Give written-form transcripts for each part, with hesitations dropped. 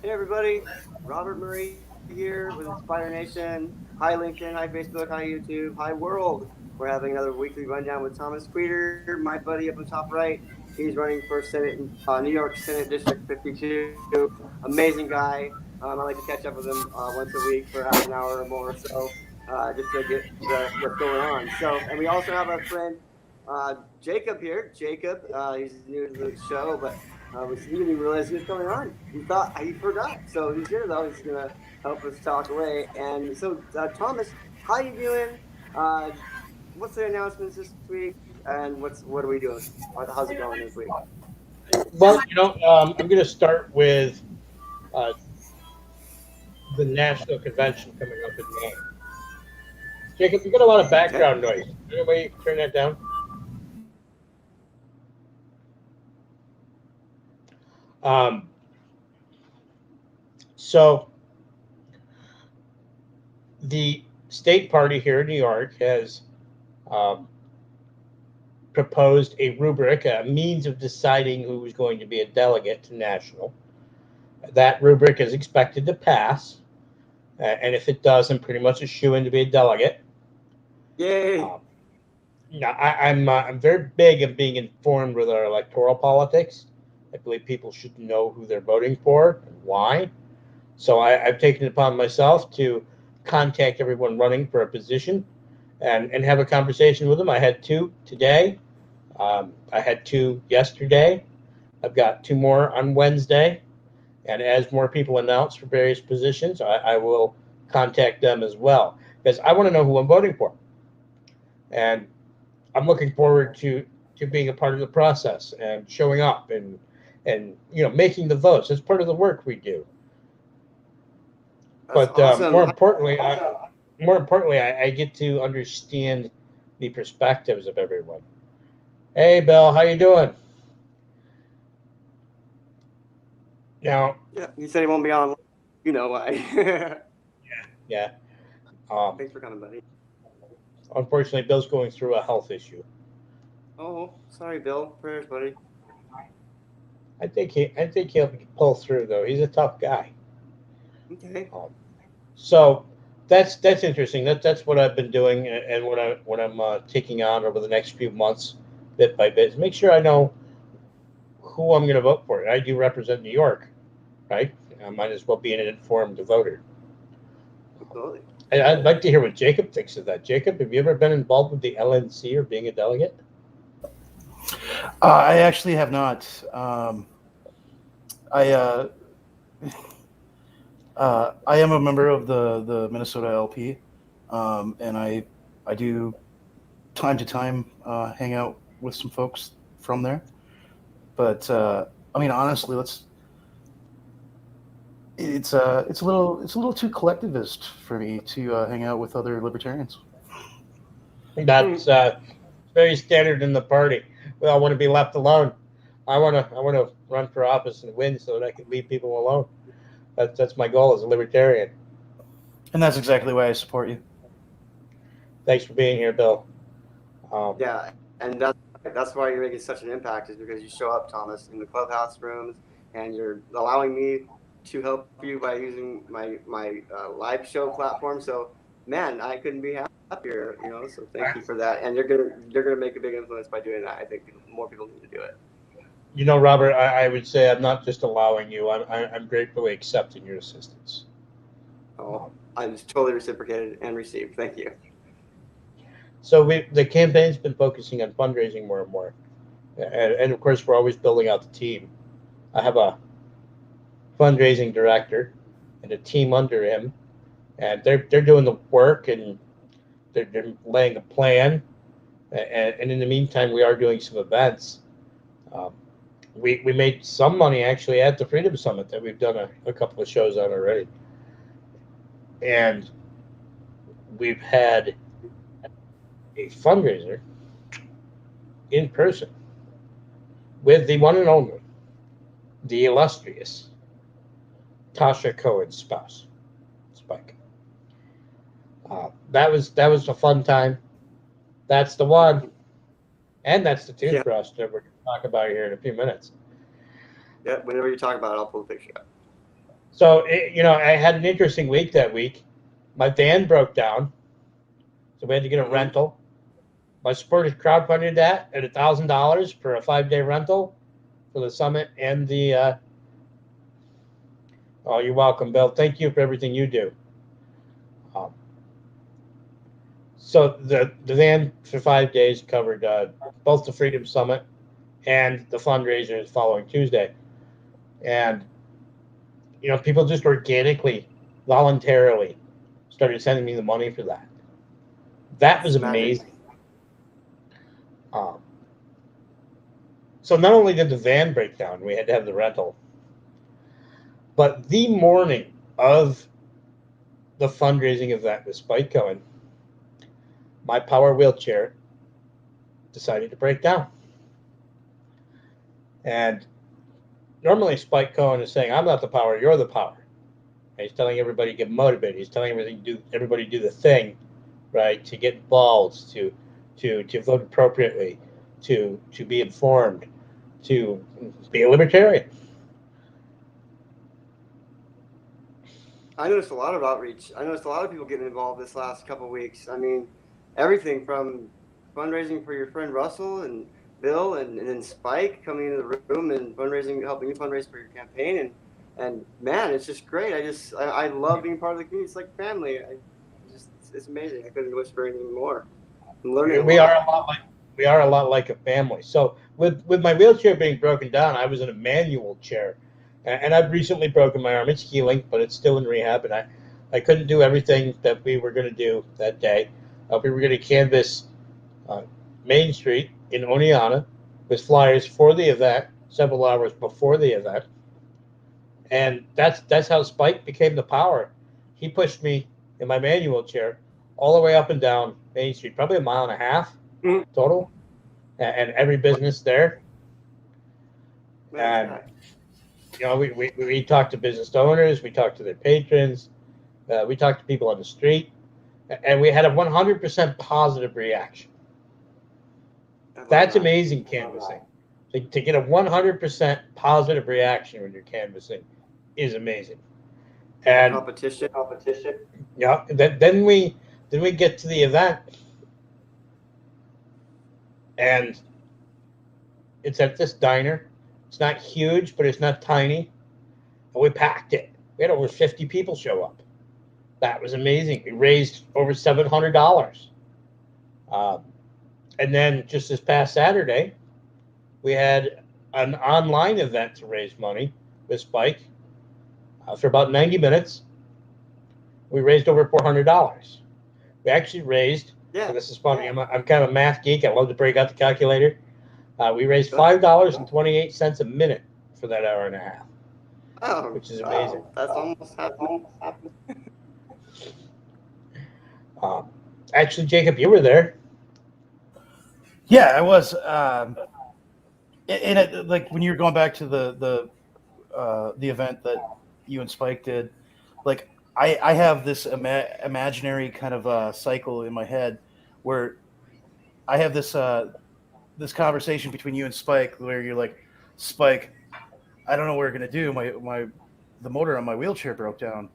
Hey everybody, Robert Murray here with InspireNation. Hi LinkedIn, hi Facebook, hi YouTube, hi world. We're having another weekly rundown with Thomas Queter, my buddy up on the top right. He's running for Senate, New York Senate District 52. Amazing guy. I like to catch up with him once a week for half an hour or more or so, just to get what's going on. So, and we also have our friend Jacob here. Jacob, he's new to the show, but he didn't even realize he was coming on. He thought he forgot. So he's here though. He's gonna help us talk away. And so Thomas, how you doing? Uh, what's the announcements this week? And what are we doing? How's it going this week? Well, I'm going to start with uh, the national convention coming up in May. Jacob, you got a lot of Okay. background noise. Any way you can turn that down? Um, so the state party here in New York has um, proposed a rubric, a means of deciding who is going to be a delegate to national. That rubric is expected to pass, and if it does, I'm pretty much a shoo-in to be a delegate. Yay! Um, Now, I'm very big in being informed with our electoral politics. I believe people should know who they're voting for and why. So I've taken it upon myself to contact everyone running for a position and have a conversation with them. I had two today. I had two yesterday. I've got two more on Wednesday. And as more people announce for various positions, I will contact them as well because I want to know who I'm voting for. And I'm looking forward to being a part of the process and showing up and making the votes. It's part of the work we do. That's But awesome. more importantly, I get to understand the perspectives of everyone. Hey, Bill, how you doing? Now, Yeah, he said he won't be on. You know why? yeah. Um, Thanks for coming, buddy. Unfortunately, Bill's going through a health issue. Oh, sorry, Bill. Prayers, buddy. I think he'll pull through though. He's a tough guy. Okay. Um, So that's interesting. That's what I've been doing, and what I'm taking on over the next few months, bit by bit, is make sure I know who I'm going to vote for. I do represent New York, right? I might as well be an informed voter. Absolutely. I'd like to hear what Jacob thinks of that. Jacob, have you ever been involved with the LNC or being a delegate? I actually have not. I I am a member of the Minnesota LP, and I do time to time hang out with some folks from there. But I mean, honestly, it's a little too collectivist for me to hang out with other libertarians. Hmm. That's very standard in the party. We all want to be left alone. I want to run for office and win so that I can leave people alone. That's my goal as a libertarian. And that's exactly why I support you. Thanks for being here, Bill. Um, Yeah, and that's why you're making such an impact is because you show up, Thomas, in the clubhouse rooms, and you're allowing me to help you by using my live show platform. So, man, I couldn't be happier. So thank you for that. And you're gonna make a big influence by doing that. I think more people need to do it. Robert, I would say I'm not just allowing you. I'm gratefully accepting your assistance. Oh, I was totally reciprocated and received. Thank you. So the campaign's been focusing on fundraising more and more, and of course we're always building out the team. I have a fundraising director and a team under him, and they're doing the work and they're laying a plan. And in the meantime, we are doing some events. Um, we made some money actually at the Freedom Summit that we've done a couple of shows on already, and we've had a fundraiser in person with the one and only, the illustrious Tasha Cohen's spouse, Spike. That was a fun time. That's the one, and that's the Yeah, toothbrush that we're going to talk about here in a few minutes. yeah. Whenever you talk about it, I'll pull the picture up. So, I had an interesting week that week. My van broke down, so we had to get a rental. My supporters crowdfunded that at $1,000 for a 5-day rental for the summit and the. Oh, you're welcome, Bill. Thank you for everything you do. So the van for 5 days covered both the Freedom Summit and the fundraiser the following Tuesday, and people just organically, voluntarily started sending me the money for that. That was amazing. So not only did the van break down, we had to have the rental, but the morning of the fundraising event with Spike Cohen, my power wheelchair decided to break down. And normally Spike Cohen is saying, I'm not the power, you're the power. And he's telling everybody to get motivated. He's telling everybody to do the thing, right? To get involved, to vote appropriately, to be informed, to be a libertarian. I noticed a lot of outreach. I noticed a lot of people getting involved this last couple of weeks. I mean, everything from fundraising for your friend Russell and Bill and then Spike coming into the room and fundraising, helping you fundraise for your campaign. And man, it's just great. I love being part of the community. It's like family. It's amazing. I couldn't wish for anything more. I'm learning. We are a lot like a family. So with my wheelchair being broken down, I was in a manual chair. And I've recently broken my arm. It's healing, but it's still in rehab. And I couldn't do everything that we were going to do that day. We were going to canvass Main Street in Oneonta with flyers for the event several hours before the event. And that's how Spike became the power. He pushed me in my manual chair all the way up and down Main Street, probably 1.5 miles total, and every business there. And we talked to business owners, we talked to their patrons, we talked to people on the street, and we had a 100% positive reaction. That's amazing canvassing. To get a 100% positive reaction when you're canvassing is amazing. And competition. Yeah. Then we get to the event, and it's at this diner. It's not huge, but it's not tiny. And we packed it. We had over 50 people show up. That was amazing. We raised over $700. And then just this past Saturday, we had an online event to raise money with Spike for about 90 minutes. We raised over $400. We actually raised, and this is funny, I'm kind of a math geek. I love to break out the calculator. We raised $5.28 a minute for that hour and a half. Oh, which is amazing. That's almost happened. Actually, Jacob, you were there. Yeah, I was. And like when you were going back to the event that you and Spike did, like I have this imaginary kind of cycle in my head where I have this this conversation between you and Spike where you're like, Spike, I don't know what we're gonna do. The motor on my wheelchair broke down,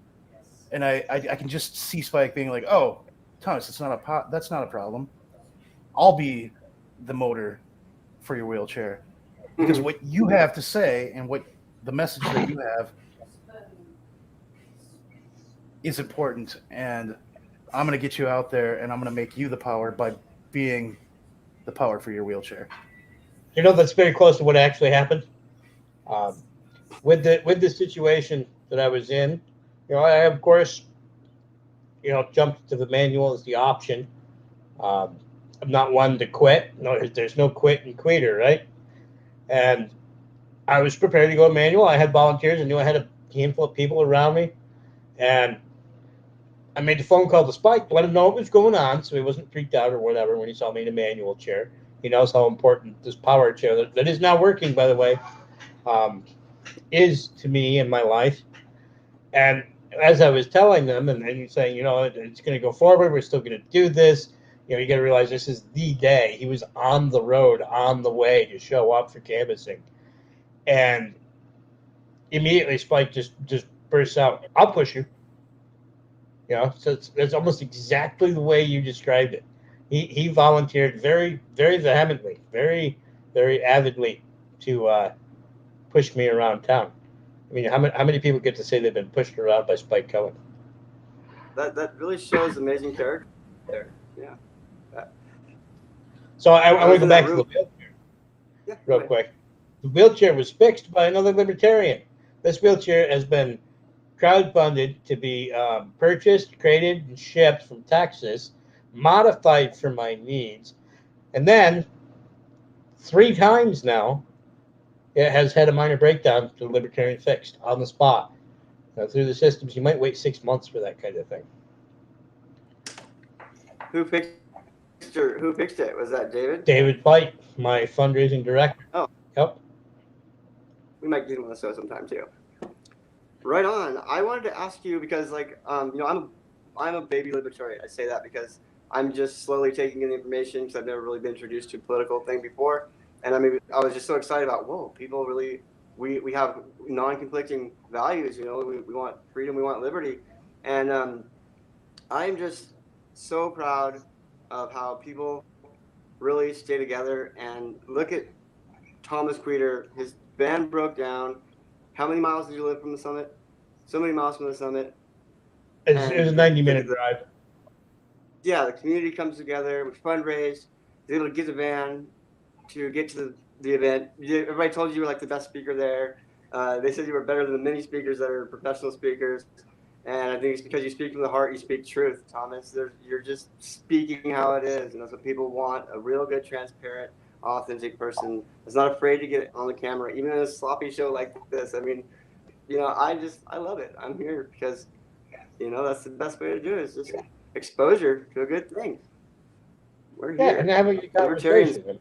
and I can just see Spike being like, oh, Thomas, that's not a problem. I'll be the motor for your wheelchair, because what you have to say and what the message that you have is important, and I'm going to get you out there and I'm going to make you the power by being the power for your wheelchair. That's very close to what actually happened. With the situation that I was in, I of course, jumped to the manual as the option. I'm not one to quit. No, there's no quit and queter, right? And I was prepared to go manual. I had volunteers. I knew I had a handful of people around me, and I made the phone call to Spike to let him know what was going on, so he wasn't freaked out or whatever when he saw me in a manual chair. He knows how important this power chair that is now working, by the way, is to me in my life. And as I was telling them, and he's saying, it's going to go forward. We're still going to do this. You got to realize this is the day. He was on the road, on the way to show up for canvassing. And immediately Spike just bursts out, "I'll push you." You know, so it's almost exactly the way you described it. He volunteered very, very vehemently, very, very avidly to push me around town. I mean, how many people get to say they've been pushed around by Spike Cohen? That really shows amazing character there. Yeah. So I I want was to go in that back to the room. wheelchair Yeah. Go real ahead. quick. The wheelchair was fixed by another libertarian. This wheelchair has been crowdfunded to be purchased, created, and shipped from Texas, modified for my needs, and then 3 times now it has had a minor breakdown to the libertarian fixed on the spot. Through the systems, you might wait 6 months for that kind of thing. Who fixed it? Was that David? David Fight, my fundraising director. Oh, Yep. we might get him on the show sometime too. Right on. I wanted to ask you because, like, I'm a baby libertarian. I say that because I'm just slowly taking in the information because I've never really been introduced to a political thing before, and I was just so excited about people really we have non-conflicting values. We want freedom, we want liberty, and I'm just so proud of how people really stay together and look at Thomas Queter. His van broke down. How many miles did you live from the summit? So many miles from the summit. It was a 90-minute drive. Yeah, the community comes together. We fundraise. They're able to get the van to get to the event. Everybody told you were like the best speaker there. They said you were better than the many speakers that are professional speakers. And I think it's because you speak from the heart, you speak truth, Thomas. You're just speaking how it is. And that's what people want, a real good, transparent, authentic person that's not afraid to get on the camera, even in a sloppy show like this. I mean, I love it. I'm here because, that's the best way to do it is just exposure to a good thing. We're here. Yeah, and having a conversation.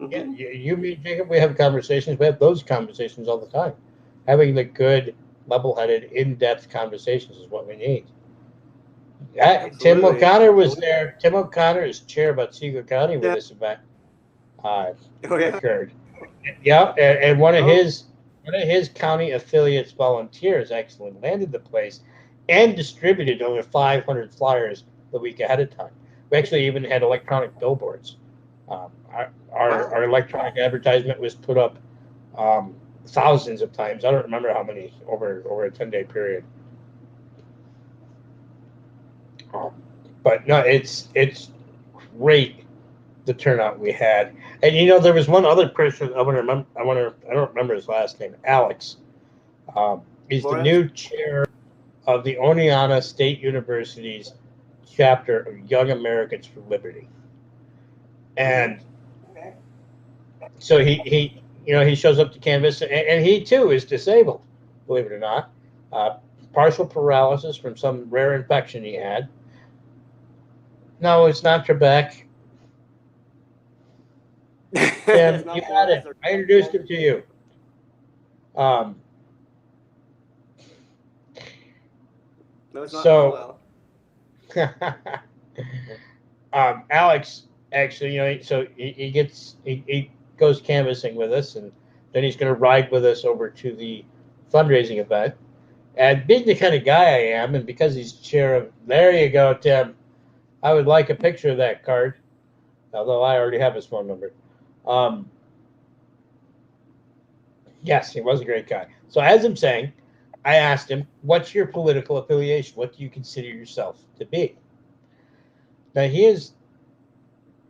Yeah, you, me, Jacob, we have conversations. We have those conversations all the time. Having the good, level-headed, in-depth conversations is what we need. Tim O'Connor was there. Tim O'Connor is chair of Otsego County when this event occurred. Yeah, and one of his county affiliates volunteers actually landed the place and distributed over 500 flyers the week ahead of time. We actually even had electronic billboards. Our electronic advertisement was put up thousands of times. I don't remember how many over a 10-day period. But no, it's great the turnout we had. And there was one other person I don't remember his last name. Alex. He's the new chair of the Oneonta State University's chapter of Young Americans for Liberty. And so he shows up to canvas, and he too is disabled, believe it or not. Partial paralysis from some rare infection he had. No, it's not Trebek. Tim, you got it. I introduced him to you. No, it's not Alex actually, so he goes canvassing with us, and then he's going to ride with us over to the fundraising event. And being the kind of guy I am, and because he's chair of, there you go, Tim. I would like a picture of that card, although I already have his phone number. Yes, he was a great guy. So as I'm saying, I asked him, what's your political affiliation? What do you consider yourself to be? Now, he is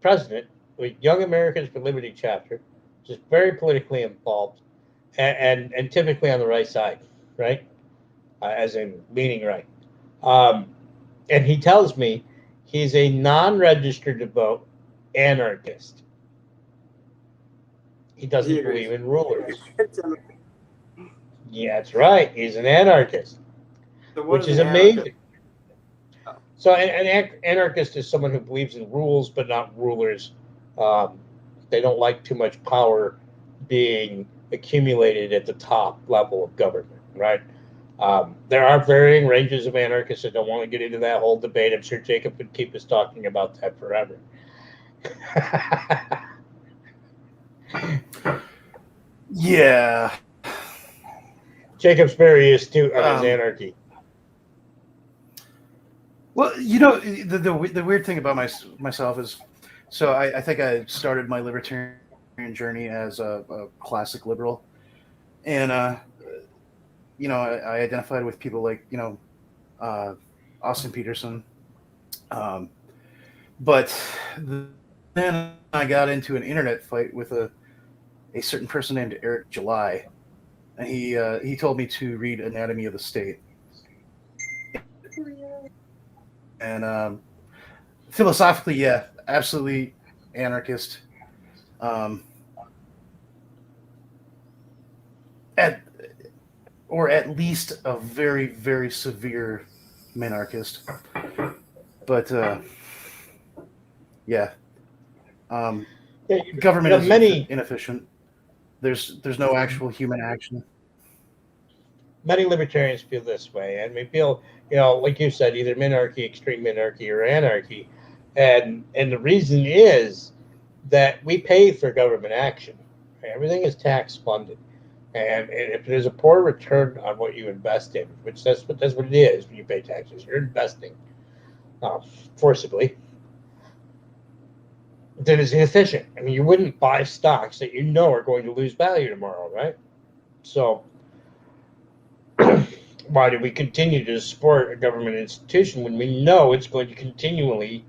president of Young Americans for Liberty chapter, which is very politically involved and typically on the right side, right? As in meaning right. And he tells me he's a non-registered to vote anarchist. He doesn't believe in rulers. Yeah, that's right. He's an anarchist, which is amazing. So an anarchist is someone who believes in rules but not rulers. They don't like too much power being accumulated at the top level of government, right? There are varying ranges of anarchists. I don't want to get into that whole debate. I'm sure Jacob could keep us talking about that forever. Yeah. Jacob's very astute on his anarchy. Well, the weird thing about myself is, so I think I started my libertarian journey as a classic liberal, and I identified with people like Austin Peterson, but then I got into an internet fight with a certain person named Eric July, and he told me to read Anatomy of the State, and philosophically, yeah, absolutely anarchist. Um, at at least a very, very severe minarchist. But yeah, government is inefficient. There's no actual human action. Many libertarians feel this way, and we feel, like you said, either minarchy, extreme minarchy, or anarchy, and the reason is that we pay for government action. Everything is tax funded, and if there's a poor return on what you invest in, which that's what it is when you pay taxes, you're investing forcibly, then it's inefficient. I mean, you wouldn't buy stocks that are going to lose value tomorrow, right? So why do we continue to support a government institution when we know it's going to continually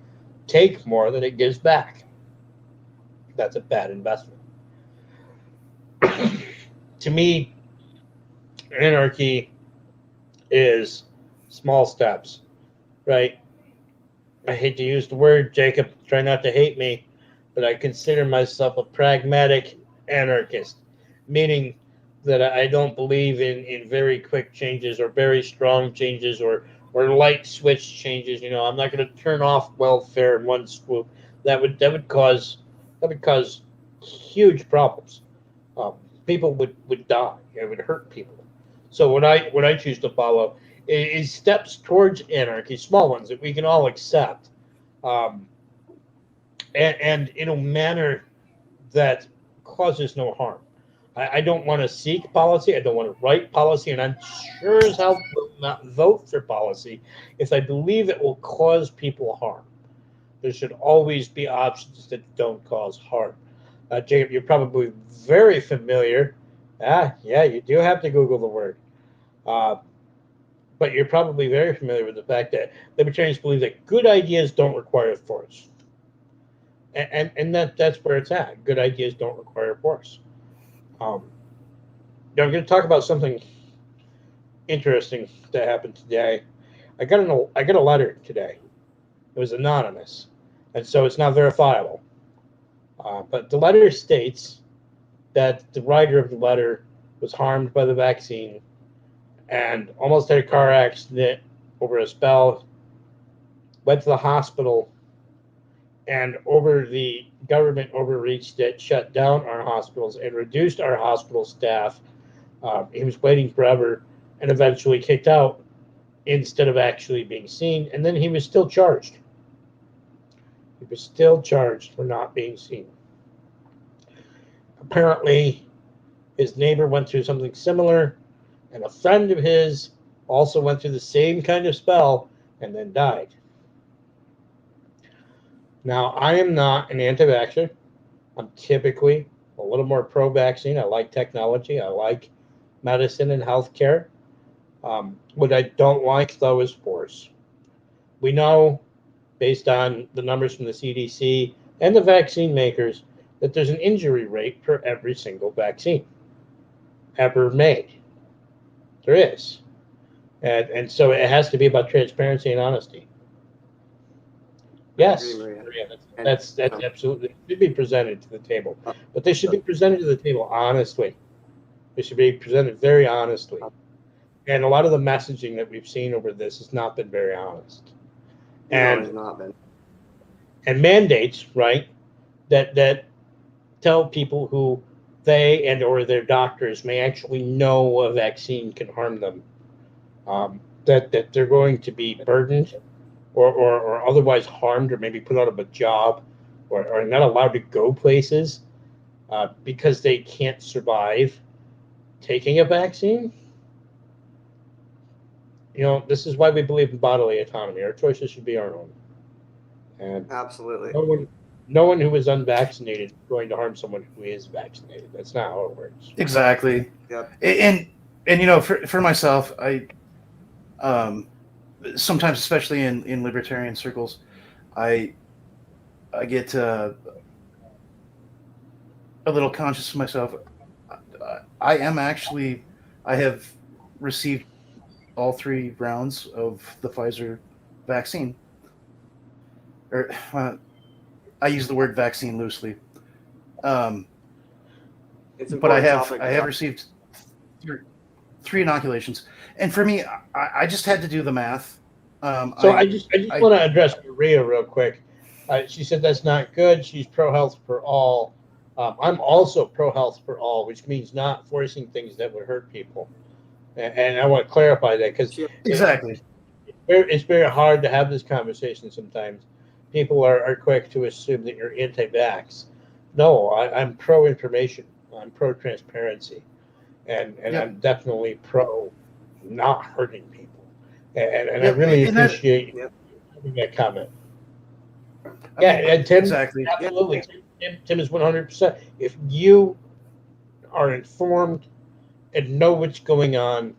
take more than it gives back? That's a bad investment. To me, anarchy is small steps, right? I hate to use the word, Jacob, try not to hate me, but I consider myself a pragmatic anarchist, meaning that I don't believe in very quick changes or very strong changes or light switch changes. I'm not going to turn off welfare in one swoop. That would cause huge problems. People would die. It would hurt people. So what I choose to follow is steps towards anarchy, small ones that we can all accept, and in a manner that causes no harm. I don't want to seek policy. I don't want to write policy, and I'm sure as hell will not vote for policy if I believe it will cause people harm. There should always be options that don't cause harm. Jacob, you're probably very familiar. Yeah, you do have to Google the word. But you're probably very familiar with the fact that libertarians believe that good ideas don't require force. And that's where it's at. Good ideas don't require force. I'm going to talk about something interesting that happened today. I got a letter today. It was anonymous, and so it's not verifiable. But the letter states that the writer of the letter was harmed by the vaccine and almost had a car accident over a spell, went to the hospital, and the government overreached it, shut down our hospitals, and reduced our hospital staff. He was waiting forever and eventually kicked out instead of actually being seen. And then he was still charged. He was still charged for not being seen. Apparently, his neighbor went through something similar, and a friend of his also went through the same kind of spell and then died. Now, I am not an anti-vaxxer. I'm typically a little more pro-vaccine. I like technology. I like medicine and healthcare. What I don't like, though, is force. We know, based on the numbers from the CDC and the vaccine makers, that there's an injury rate for every single vaccine ever made. There is. And so it has to be about transparency and honesty. Yes, that's absolutely, it should be presented to the table. But they should be presented to the table honestly. They should be presented very honestly. And a lot of the messaging that we've seen over this has not been very honest. And it's not been. And mandates, right, that tell people who they and or their doctors may actually know a vaccine can harm them, that they're going to be burdened or otherwise harmed or maybe put out of a job or not allowed to go places because they can't survive taking a vaccine. This is why we believe in bodily autonomy. Our choices should be our own. And Absolutely. no one who is unvaccinated is going to harm someone who is vaccinated. That's not how it works. Exactly. Yep. And for myself, I sometimes, especially in libertarian circles, I get a little conscious of myself. I have received all 3 rounds of the Pfizer vaccine. Or I use the word vaccine loosely. Um, It's an but important topic. I have received 3 inoculations, and for me, I just had to do the math. So I just want to address Maria real quick. She said that's not good. She's pro health for all. I'm also pro health for all, which means not forcing things that would hurt people. And I want to clarify that because exactly. it's very hard to have this conversation sometimes. People are quick to assume that you're anti-vax. No, I'm pro information. I'm pro transparency, and Yep. I'm definitely pro not hurting people. And I Yep, really and that- appreciate Yep. having that comment. I Yeah, mean, and Tim, exactly. absolutely. Tim is 100%. If you are informed and know what's going on,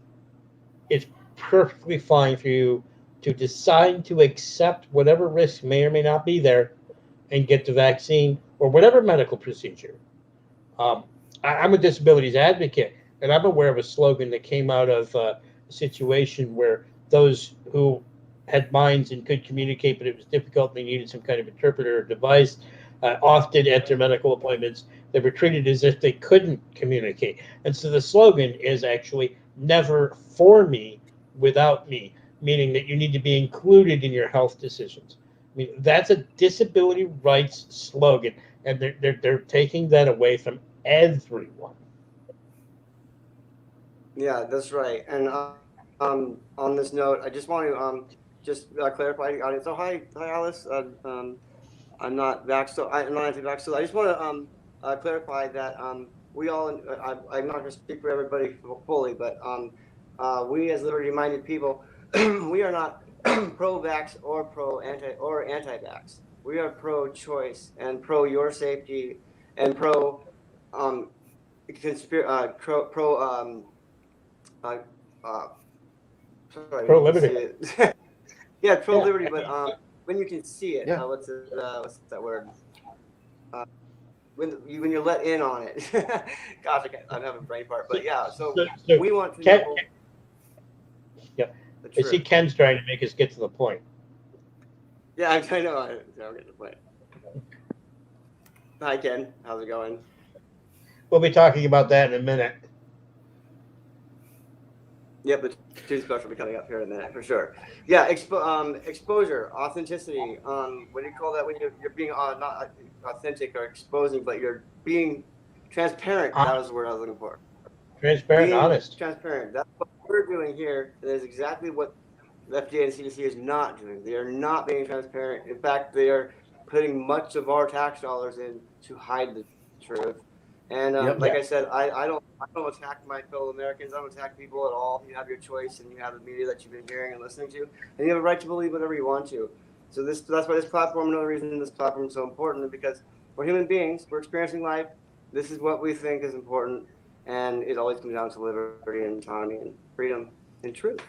it's perfectly fine for you to decide to accept whatever risk may or may not be there and get the vaccine or whatever medical procedure. Um, I'm a disabilities advocate, and I'm aware of a slogan that came out of a situation where those who had minds and could communicate, but it was difficult, they needed some kind of interpreter or device, often at their medical appointments, they were treated as if they couldn't communicate. And so the slogan is actually never for me, without me, meaning that you need to be included in your health decisions. I mean, that's a disability rights slogan, and they're taking that away from everyone. Yeah, that's right. And on this note, I just want to just clarify the audience. So hi Alice. I'm not vax, so I'm not anti-vax. So I just want to clarify that we all. I'm not going to speak for everybody fully, but we as liberty-minded people, we are not pro-vax or anti-vax. We are pro-choice and pro your safety and pro um, uh, uh, sorry, Pro when you can liberty. see it. Yeah, pro Yeah. liberty, but when you can see it, Yeah. what's that word? When you're let in on it. Gosh, I'm having a brain fart, but yeah. So we want to know Yep. the I truth. see Ken's trying to make us get to the point. Yeah, I know. I'm getting the point. Hi, Ken. How's it going? We'll be talking about that in a minute. Yep, the tune special will be coming up here in a minute for sure. Yeah, exposure, authenticity. What do you call that when you're being not authentic or exposing, but you're being transparent? That was the word I was looking for. Transparent, Being honest. transparent. That's what we're doing here. That is exactly what the FDA and CDC is not doing. They are not being transparent. In fact, they are putting much of our tax dollars in to hide the truth. And like I said, I don't attack my fellow Americans. I don't attack people at all. You have your choice, and you have the media that you've been hearing and listening to, and you have a right to believe whatever you want to. So that's why this platform. Another reason this platform is so important is because we're human beings. We're experiencing life. This is what we think is important, and it always comes down to liberty and autonomy and freedom and truth.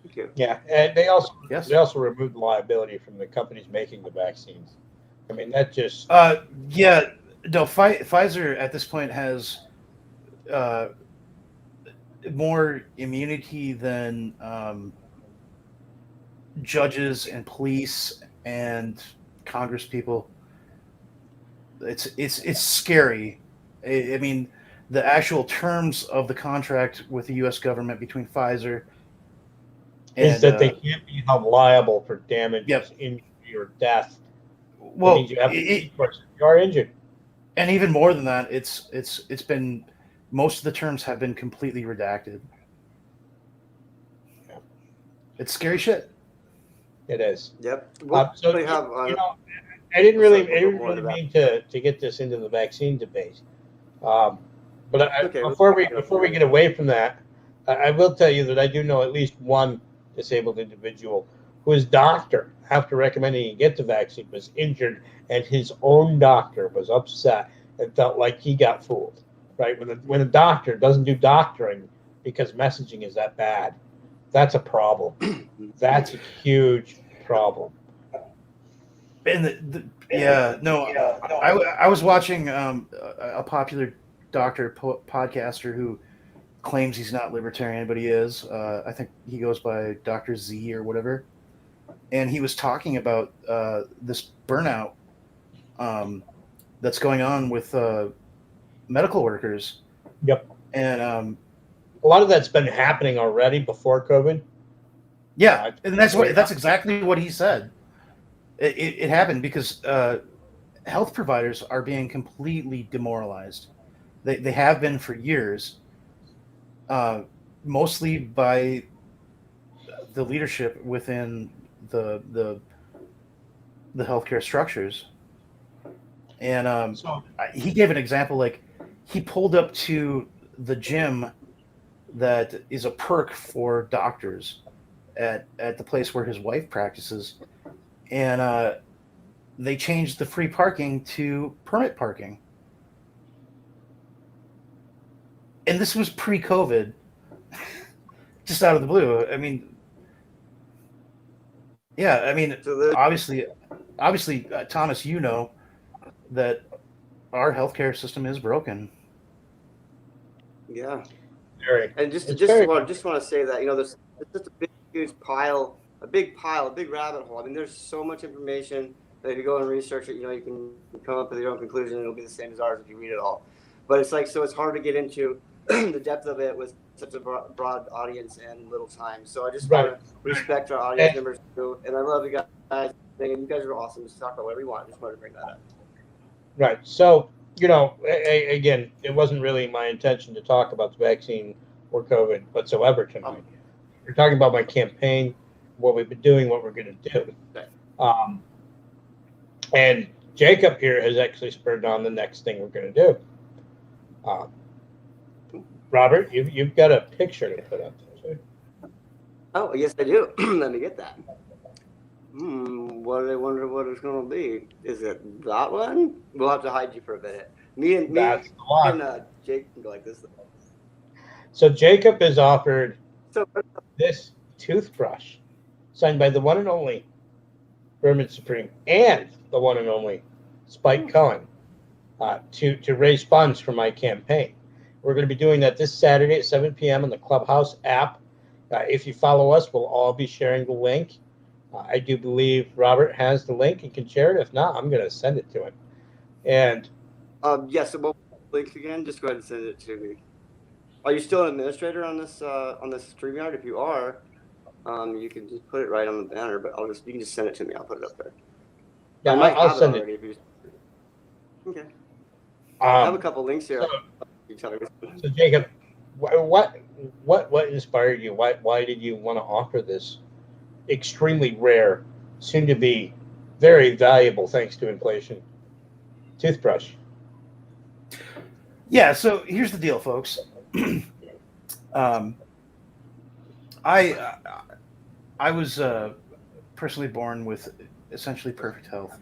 Thank you. Yeah, and they also Yes. removed the liability from the companies making the vaccines. I mean, that just Yeah. No, Pfizer at this point has more immunity than judges and police and Congress people. It's scary. I mean, the actual terms of the contract with the U.S. government between Pfizer is that they can't be held liable for damages, injury, or death. That means you have you are injured. And even more than that, it's been most of the terms have been completely redacted. Yeah. It's scary shit. It is. Yep. So They have, I didn't really more mean to get this into the vaccine debate. But Okay, before we get away from that, I will tell you that I do know at least one disabled individual whose doctor, after recommending he get the vaccine, was injured, and his own doctor was upset and felt like he got fooled. Right? When a doctor doesn't do doctoring because messaging is that bad, that's a problem. That's a huge problem. And I was watching a popular podcaster who claims he's not libertarian, but he is. I think he goes by Dr. Z or whatever. And he was talking about this burnout that's going on with medical workers. Yep. And a lot of that's been happening already before COVID. Yeah, and that's exactly what he said. It happened because health providers are being completely demoralized. They have been for years, mostly by the leadership within the healthcare structures. And he gave an example, like he pulled up to the gym that is a perk for doctors at the place where his wife practices, and they changed the free parking to permit parking. And this was pre-COVID, just out of the blue. I mean, yeah, I mean, obviously, Thomas, you know that our healthcare system is broken. Yeah. Very. And just want to say that, you know, there's just a big, huge pile, a big rabbit hole. I mean, there's so much information that if you go and research it, you know, you can come up with your own conclusion. It'll be the same as ours if you read it all. But it's like, so it's hard to get into the depth of it with such a broad audience and little time. So I just want to respect our audience members too. And I love you guys. And you guys are awesome. Just talk about whatever you want. I just wanted to bring that up. Right. So, you know, again, it wasn't really my intention to talk about the vaccine or COVID whatsoever tonight. We're talking about my campaign, what we've been doing, what we're going to do. Okay. And Jacob here has actually spurred on the next thing we're going to do. Robert, you've got a picture to put up there. Oh, yes, I do. Let me get that. What do they wonder what it's going to be? Is it that one? We'll have to hide you for a minute. Me and Jake can go like this. So Jacob is offered this toothbrush signed by the one and only Vermin Supreme and the one and only Spike Cohen to raise funds for my campaign. We're going to be doing that this Saturday at 7 p.m. on the Clubhouse app. If you follow us, we'll all be sharing the link. I do believe Robert has the link and can share it. If not, I'm going to send it to him. And yes, so what link again? Just go ahead and send it to me. Are you still an administrator on this StreamYard? If you are, you can just put it right on the banner. But you can just send it to me. I'll put it up there. Yeah, I'll send it. Okay. I have a couple links here. So Jacob, what inspired you? Why did you want to offer this extremely rare, soon to be very valuable, thanks to inflation, toothbrush? Yeah, so here's the deal, folks. I was personally born with essentially perfect health.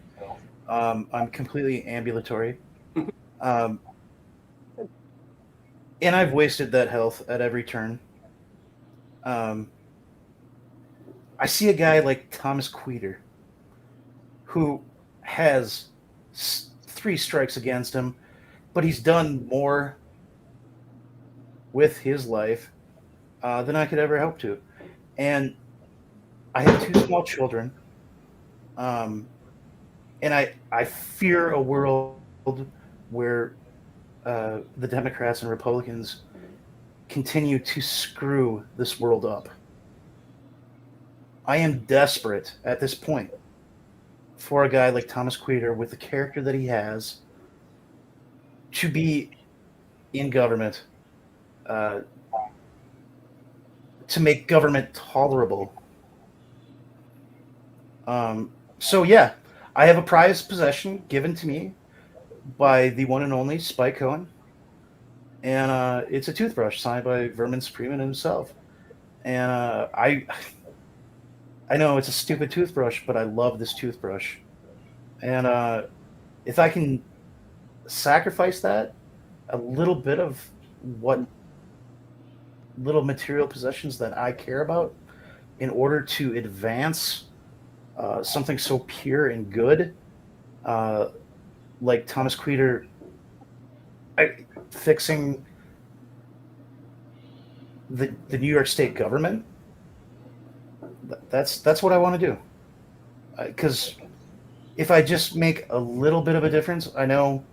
I'm completely ambulatory. And I've wasted that health at every turn. I see a guy like Thomas Queter, who has 3 strikes against him, but he's done more with his life than I could ever hope to. And I have 2 small children, and I fear a world where the Democrats and Republicans continue to screw this world up. I am desperate at this point for a guy like Thomas Queter, with the character that he has, to be in government, to make government tolerable. So yeah, I have a prized possession given to me by the one and only Spike Cohen, and it's a toothbrush signed by Vermin Supreme and himself. And I know it's a stupid toothbrush, but I love this toothbrush. And if I can sacrifice that, a little bit of what little material possessions that I care about in order to advance something so pure and good, like Thomas Queter fixing the New York State government, that's what I want to do. Because if I just make a little bit of a difference, I know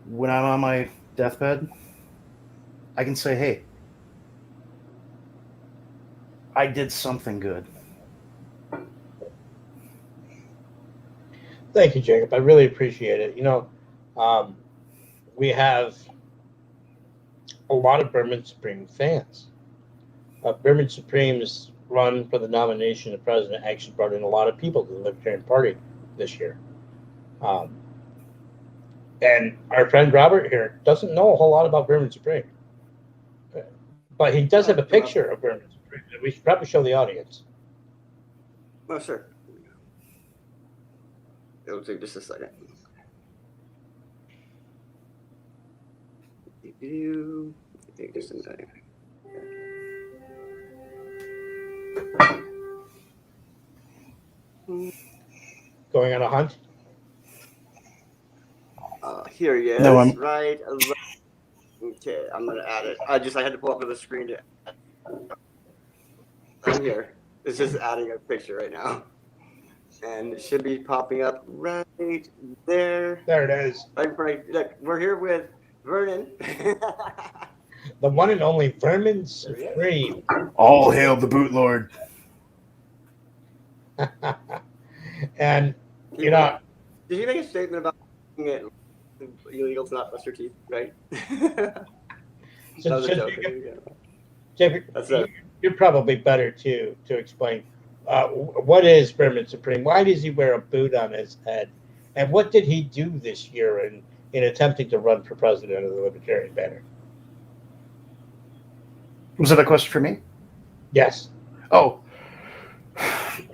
when I'm on my deathbed, I can say, hey, I did something good. Thank you, Jacob. I really appreciate it. We have a lot of Berman Supreme fans. Berman Supreme's run for the nomination of president actually brought in a lot of people to the Libertarian Party this year. And our friend Robert here doesn't know a whole lot about Berman Supreme. But he does have a picture of Berman Supreme that we should probably show the audience. Oh, sure. It'll take just a second. Take just a second. Going on a hunt? Here he is. No, right. Okay, I'm gonna add it. I had to pull up to the screen to. I'm here. It's just adding a picture right now, and it should be popping up right there. There it is. Right. Look, we're here with Vernon. The one and only Vermin Supreme. All hail the boot lord. And, did you make a statement about making it illegal to not brush your teeth, right? That was a joke. Jacob, That's it. you're probably better to explain. What is Vermin Supreme? Why does he wear a boot on his head? And what did he do this year in attempting to run for president of the Libertarian banner? Was that a question for me? Yes. Oh.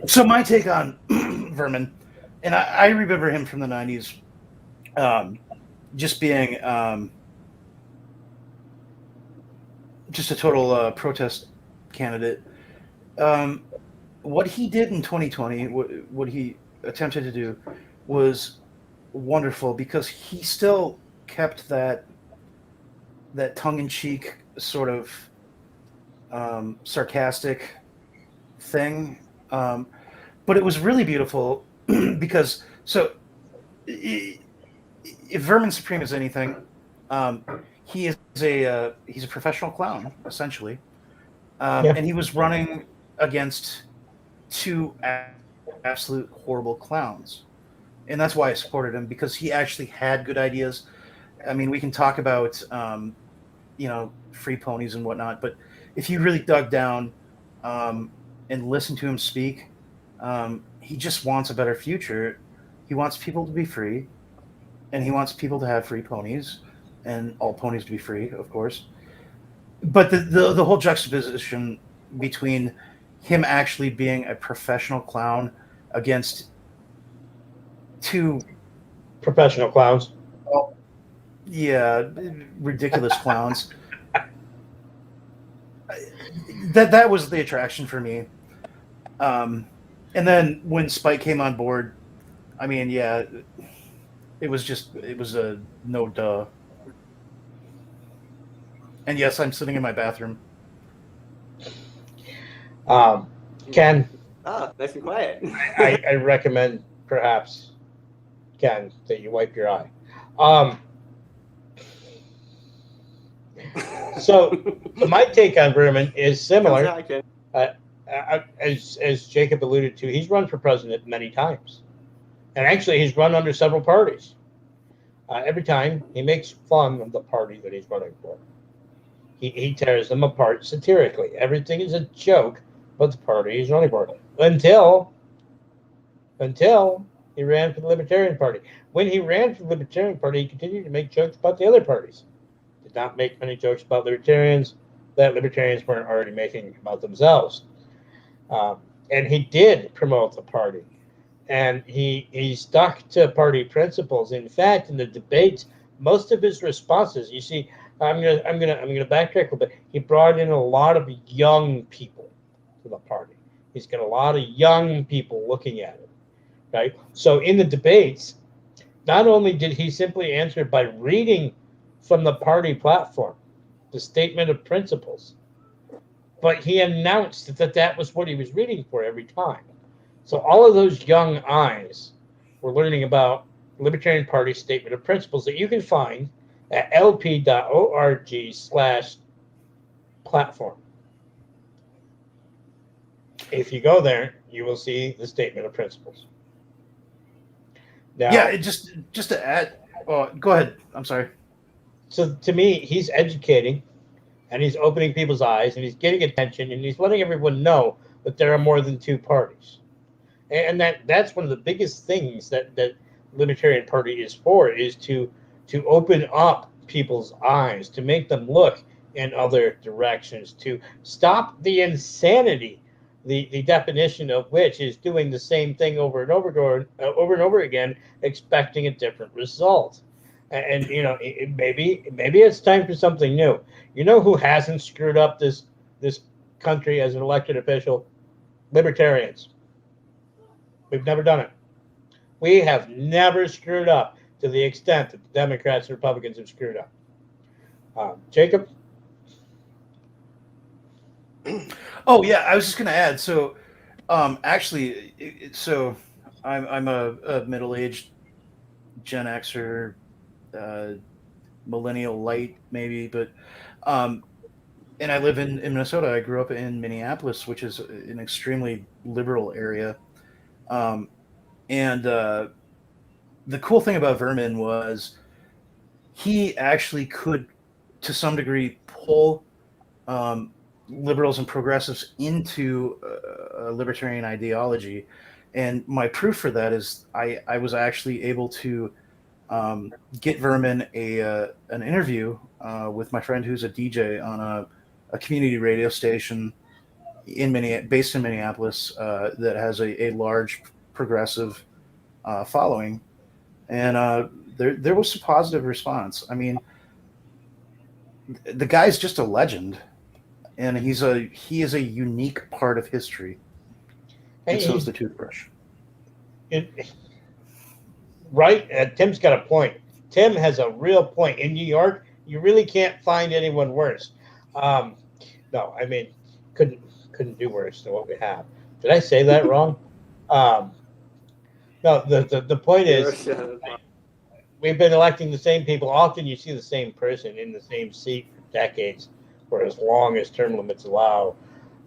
So my take on Vermin, and I remember him from the 90s, just being just a total protest candidate. What he did in 2020, what he attempted to do, was wonderful because he still kept that tongue-in-cheek sort of sarcastic thing, but it was really beautiful because if Vermin Supreme is anything, he's a professional clown essentially, and he was running against two absolute horrible clowns, and that's why I supported him, because he actually had good ideas. I mean, we can talk about free ponies and whatnot, but if you really dug down and listened to him speak, he just wants a better future. He wants people to be free, and he wants people to have free ponies, and all ponies to be free, of course. But the whole juxtaposition between him actually being a professional clown against two professional clowns. Well, yeah, ridiculous clowns. That was the attraction for me. And then when Spike came on board, I mean, yeah, it was a no duh. And yes, I'm sitting in my bathroom. Ken. Nice and quiet. I recommend perhaps, Ken, that you wipe your eye. So my take on Vermin is similar. As Jacob alluded to, he's run for president many times. And actually, he's run under several parties. Every time, he makes fun of the party that he's running for. He tears them apart satirically. Everything is a joke about the party he's running for. Until he ran for the Libertarian Party. When he ran for the Libertarian Party, he continued to make jokes about the other parties. The did not make many jokes about libertarians that libertarians weren't already making about themselves. And he did promote the party, and he stuck to party principles. In fact, in the debates, most of his responses, you see, I'm gonna backtrack a little bit. He brought in a lot of young people to the party. He's got a lot of young people looking at it, right? So in the debates, not only did he simply answer by reading from the party platform, the statement of principles, but he announced that that was what he was reading for every time. So all of those young eyes were learning about Libertarian Party statement of principles that you can find at lp.org/platform. If you go there, you will see the statement of principles. Now, Yeah, it just to add. Oh, go ahead. I'm sorry. So to me, he's educating, and he's opening people's eyes, and he's getting attention, and he's letting everyone know that there are more than two parties. And that's one of the biggest things that Libertarian Party is for, is to open up people's eyes, to make them look in other directions, to stop the insanity, the definition of which is doing the same thing over and over again, expecting a different result. And you know, maybe it's time for something new. You know who hasn't screwed up this country as an elected official? Libertarians. We've never done it. We have never screwed up to the extent that the Democrats and Republicans have screwed up. Jacob? Oh yeah, I was just going to add. So, actually, so I'm a middle-aged Gen Xer, millennial light maybe, but and I live in Minnesota. I grew up in Minneapolis, which is an extremely liberal area. And the cool thing about Vermin was he actually could, to some degree, pull liberals and progressives into a libertarian ideology. And my proof for that is I was actually able to get Vermin an interview with my friend who's a DJ on a community radio station based in Minneapolis that has a large progressive following, and there was some positive response. I mean, the guy's just a legend, and he is a unique part of history. And so is the toothbrush. Right? Tim's got a point. Tim has a real point. In New York, you really can't find anyone worse. No, I mean, couldn't do worse than what we have. Did I say that wrong? No, the point is, we've been electing the same people. Often you see the same person in the same seat for decades, for as long as term limits allow.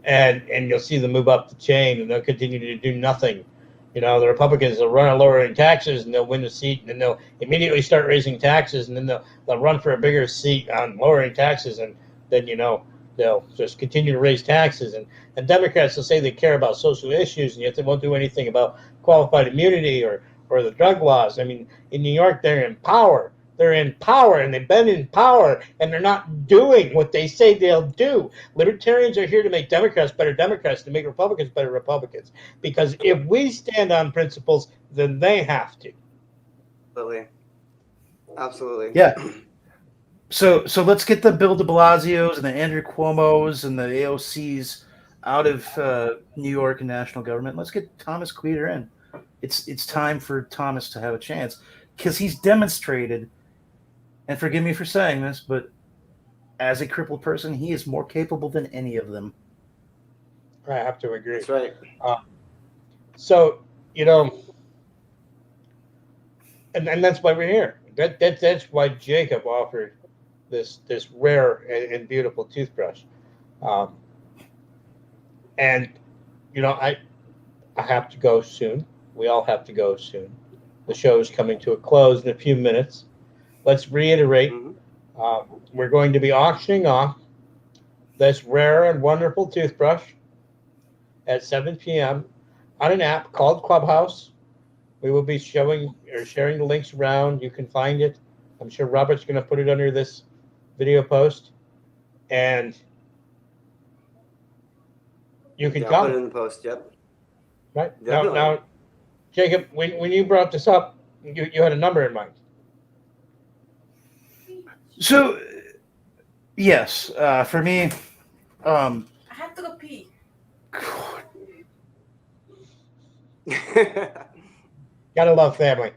And you'll see them move up the chain, and they'll continue to do nothing. You know, the Republicans will run on lowering taxes, and they'll win the seat, and then they'll immediately start raising taxes, and then they'll run for a bigger seat on lowering taxes, and then, you know, they'll just continue to raise taxes. And Democrats will say they care about social issues, and yet they won't do anything about qualified immunity or the drug laws. I mean, in New York, they're in power. They're in power, and they've been in power, and they're not doing what they say they'll do. Libertarians are here to make Democrats better Democrats, to make Republicans better Republicans. Because if we stand on principles, then they have to. Absolutely. Yeah. So let's get the Bill de Blasio's and the Andrew Cuomo's and the AOC's out of New York and national government. Let's get Thomas Queter in. It's time for Thomas to have a chance, because he's demonstrated, and forgive me for saying this, but as a crippled person, he is more capable than any of them. I have to agree. That's right. So, you know, and that's why we're here. That's why Jacob offered this rare and beautiful toothbrush. And, you know, I have to go soon. We all have to go soon. The show is coming to a close in a few minutes. Let's reiterate. We're going to be auctioning off this rare and wonderful toothbrush at 7 p.m. on an app called Clubhouse. We will be showing or sharing the links around. You can find it. I'm sure Robert's going to put it under this video post, and you can Yeah, I'll put it comment. in the post. Yep. Right Definitely. now, Jacob, when you brought this up, you had a number in mind. So, yes, for me, I have to go pee. Gotta love family.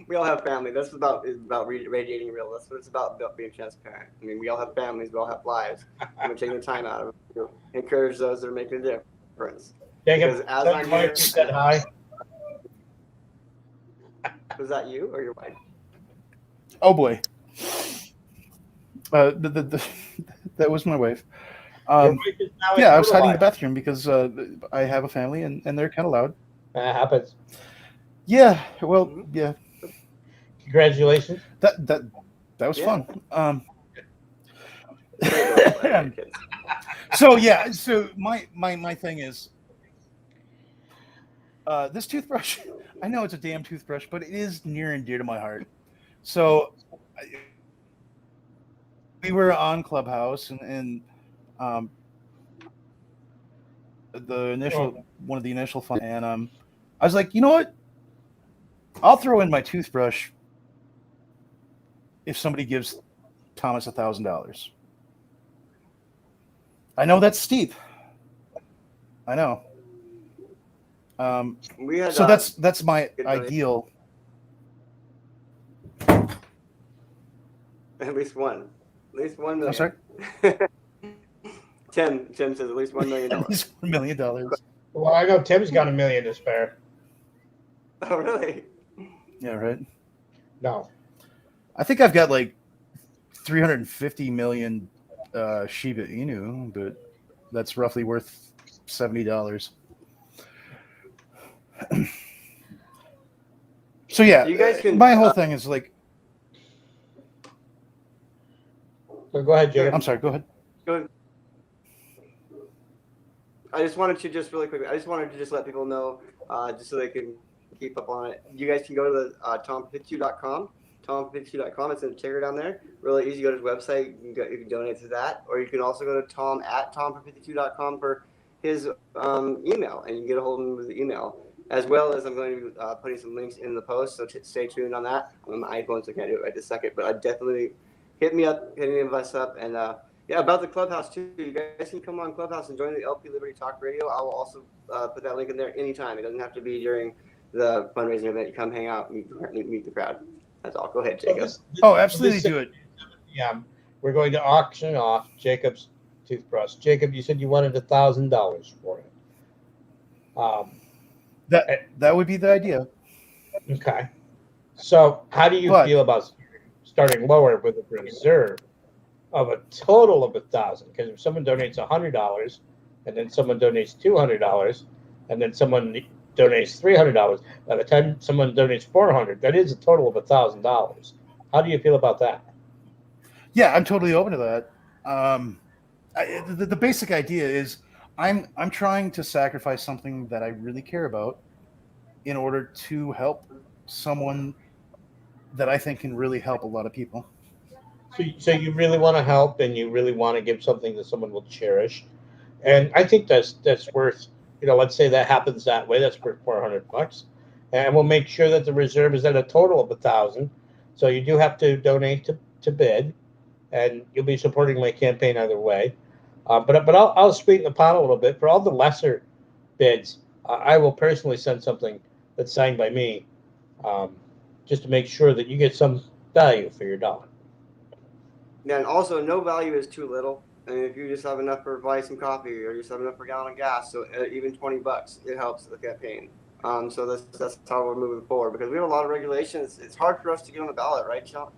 We all have family. That's about radiating real. That's what it's about being transparent. I mean, we all have families. We all have lives. I'm taking the time out of it to encourage those that are making a difference. Jacob, Because as tell I'm your wife here, you said hi. was that you or your wife? oh boy, that was my wife. Your wife is now in Yeah, I was hiding in the fertilizer. bathroom because I have a family and they're kind of loud. That happens. Yeah, well, yeah, Congratulations. that was Yeah. fun. Very adorable. I have kids. So yeah, so my thing is this toothbrush. I know it's a damn toothbrush, but it is near and dear to my heart. So we were on Clubhouse and the initial one of the initial fun, and I was like, you know what? I'll throw in my toothbrush if somebody gives Thomas $1,000. I know that's steep. I know. We had So that's my good donation. ideal. At least one. At least 1 million. I'm sorry. Tim says at least $1 million. At least $1 million. Well, I know Tim's got $1 million to spare. Oh, really? Yeah, right. No. I think I've got like 350 million Shiba Inu, but that's roughly worth $70. So yeah, You guys can. my whole thing is like, So go ahead, Jacob. I'm sorry, go ahead. Go ahead. I just wanted to just really quickly. I just wanted to just let people know, just so they can keep up on it. You guys can go to the tom52.com. tom52.com. It's in the ticker down there. Really easy. Go to his website. You can donate to that, or you can also go to tom@tom52.com for his email, and you can get a hold of him with the email. As well as I'm going to be putting some links in the post, so stay tuned on that. I'm on my iPhone, so I can't do it right this second, but I definitely hit me up, hit any of us up, and yeah, about the Clubhouse too. You guys can come on Clubhouse and join the LP Liberty Talk Radio. I will also put that link in there anytime. It doesn't have to be during the fundraising event. You come hang out, meet the crowd. That's all. Go ahead, Jacob. Oh, absolutely, do it. Yeah, we're going to auction off Jacob's toothbrush. Jacob, you said you wanted $1,000 for it. That would be the idea. Okay. So how do you feel about starting lower with a reserve of a total of $1,000? Because if someone donates $100 and then someone donates $200 and then someone donates $300, by the time someone donates $400, that is a total of $1,000. How do you feel about that? Yeah, I'm totally open to that. The basic idea is I'm trying to sacrifice something that I really care about in order to help someone that I think can really help a lot of people. So you really want to help, and you really want to give something that someone will cherish, and I think that's worth. Let's say that happens that way. That's worth $400, and we'll make sure that the reserve is at a total of $1,000. So you do have to donate to bid, and you'll be supporting my campaign either way. But I'll sweeten the pot a little bit for all the lesser bids. I will personally send something that's signed by me, just to make sure that you get some value for your dollar. Yeah, and also no value is too little. I mean, if you just have enough for buy some coffee, or you just have enough for a gallon of gas, so even $20, it helps the campaign. So that's how we're moving forward, because we have a lot of regulations. It's hard for us to get on the ballot, right, Tom?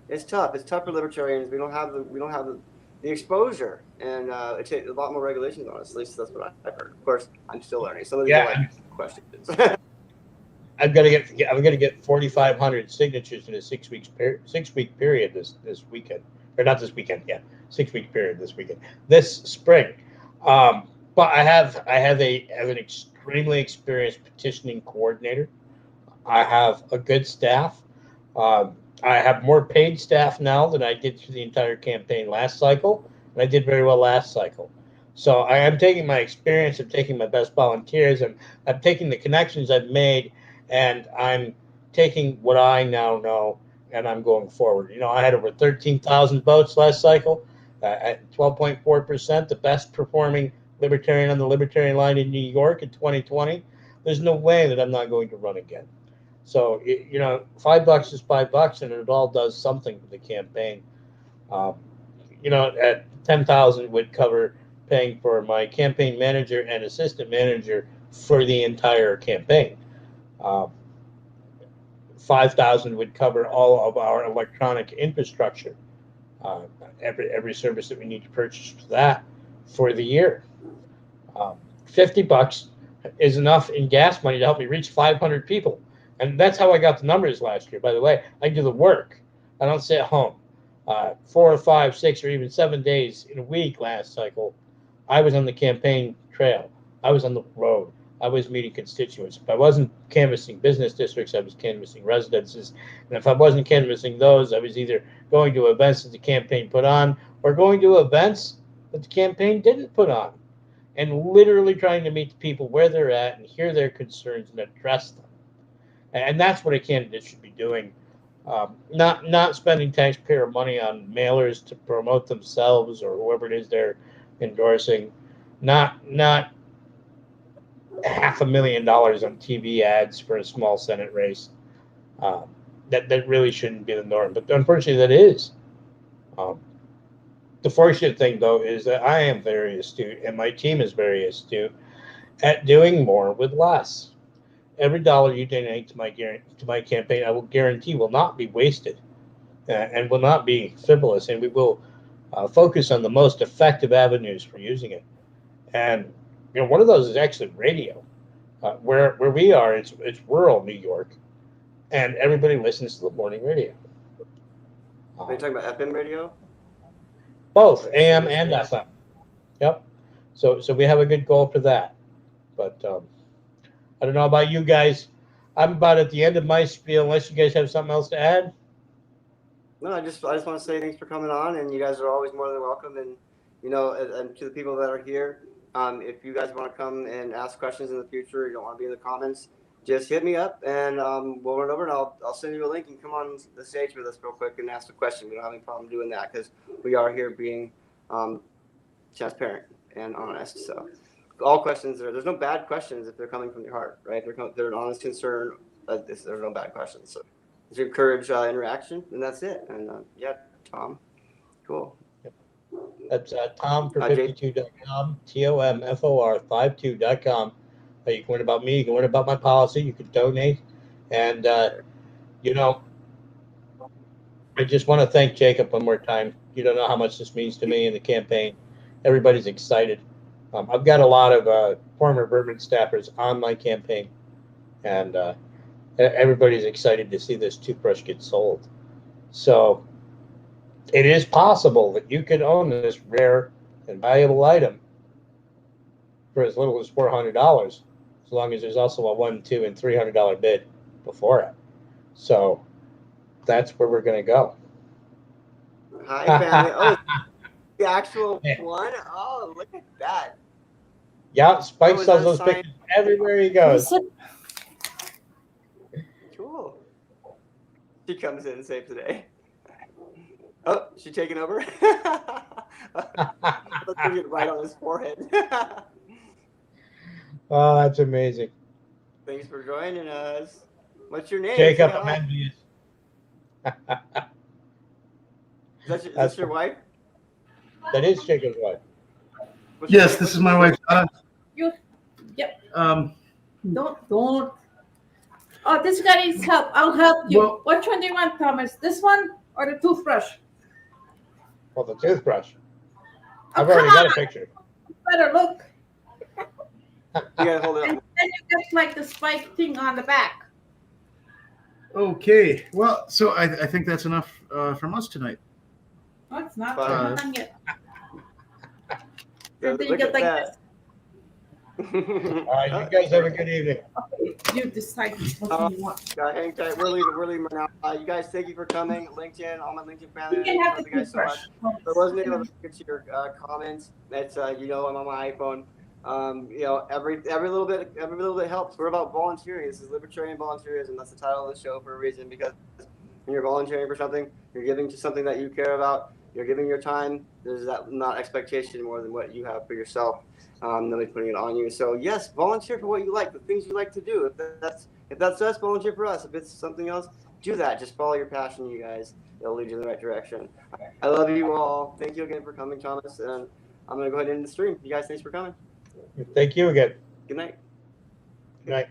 It's tough. It's tough for libertarians. We don't have the exposure, and it takes a lot more regulations on us. At least that's what I've heard. Of course, I'm still learning. Some of these are like questions. I'm gonna get 4,500 signatures in a 6 week period this weekend, or not this weekend, 6 week period this weekend, this spring. But I have an extremely experienced petitioning coordinator. I have a good staff. I have more paid staff now than I did through the entire campaign last cycle, and I did very well last cycle. So I am taking my experience, I'm taking my best volunteers, and I'm taking the connections I've made, and I'm taking what I now know, and I'm going forward. You know, I had over 13,000 votes last cycle at 12.4%, the best performing libertarian on the libertarian line in New York in 2020. There's no way that I'm not going to run again. So, you know, $5 is $5, and it all does something for the campaign. Um, you know, at 10,000 would cover paying for my campaign manager and assistant manager for the entire campaign. 5,000 would cover all of our electronic infrastructure, every service that we need to purchase for that for the year. $50 is enough in gas money to help me reach 500 people. And that's how I got the numbers last year, by the way. I do the work. I don't sit at home. 4 or 5, 6, or even 7 days in a week last cycle, I was on the campaign trail. I was on the road. I was meeting constituents. If I wasn't canvassing business districts, I was canvassing residences. And if I wasn't canvassing those, I was either going to events that the campaign put on or going to events that the campaign didn't put on, and literally trying to meet the people where they're at and hear their concerns and address them. And that's what a candidate should be doing. Not spending taxpayer money on mailers to promote themselves or whoever it is they're endorsing. Not $500,000 on TV ads for a small Senate race. That really shouldn't be the norm, but unfortunately that is. The fortunate thing, though, is that I am very astute, and my team is very astute at doing more with less. Every dollar you donate to my campaign, I will guarantee will not be wasted and will not be frivolous, and we will focus on the most effective avenues for using it. And you know, one of those is actually radio. Where we are, it's rural New York, and everybody listens to the morning radio. Are you talking about FM radio? Both AM and FM. Yep. So we have a good goal for that. But I don't know about you guys. I'm about at the end of my spiel. Unless you guys have something else to add. No, I just want to say thanks for coming on, and you guys are always more than welcome. And you know, and to the people that are here, if you guys want to come and ask questions in the future, you don't want to be in the comments, just hit me up, and we'll run over, and I'll send you a link and come on the stage with us real quick and ask a question. We don't have any problem doing that because we are here being transparent and honest. So all questions there's no bad questions if they're coming from your heart, right? They're an honest concern. There's no bad questions. So just encourage interaction, and that's it. And yeah, Tom, cool. That's tomfor52.com, TOMFOR52.com. You can learn about me. You can learn about my policy. You can donate. And, you know, I just want to thank Jacob one more time. You don't know how much this means to me in the campaign. Everybody's excited. I've got a lot of former Berman staffers on my campaign, and everybody's excited to see this toothbrush get sold. So it is possible that you could own this rare and valuable item for as little as $400, as long as there's also a $100, $200, and $300 bid before it. So that's where we're going to go. Hi, family. Oh, the actual one? Oh, look at that. Yeah, Spike sells those pictures everywhere he goes. Cool. She comes in and saves the day. Oh, she taking over? Let's bring it right on his forehead. Oh, that's amazing. Thanks for joining us. What's your name? Jacob, I'm envious. Is that your wife? That is Jacob's wife. Yes, this is my wife. You, yep. Um, Don't. Oh, this guy needs help. I'll help you. Well- Which one do you want, Thomas? This one or the toothbrush? Well, the toothbrush. Oh, I've already come got a on. picture. Better look. You gotta hold it And up. then you get like the spike thing on the back. okay. Well, so I think that's enough from us tonight. No, it's not. Fine. Not done yet. Yeah, And then you look get at like that. this. All right, you guys have a good evening. Okay, you decide what you want. Hang tight. We're leaving right now. You guys, thank you for coming. LinkedIn, all my LinkedIn family. You can have Love the you guys so much. toothbrush. If I wasn't able to get to your comments, that's I'm on my iPhone. Every little bit helps. We're about volunteering. This is Libertarian Volunteerism. That's the title of the show for a reason, because when you're volunteering for something, you're giving to something that you care about. You're giving your time. There's that not expectation more than what you have for yourself. Nobody's putting it on you. So yes, volunteer for what you like, the things you like to do. If that's us, volunteer for us. If it's something else, do that. Just follow your passion, you guys. It'll lead you in the right direction. I love you all. Thank you again for coming, Thomas. And I'm gonna go ahead and end the stream. You guys, thanks for coming. Thank you again. Good night. Good night.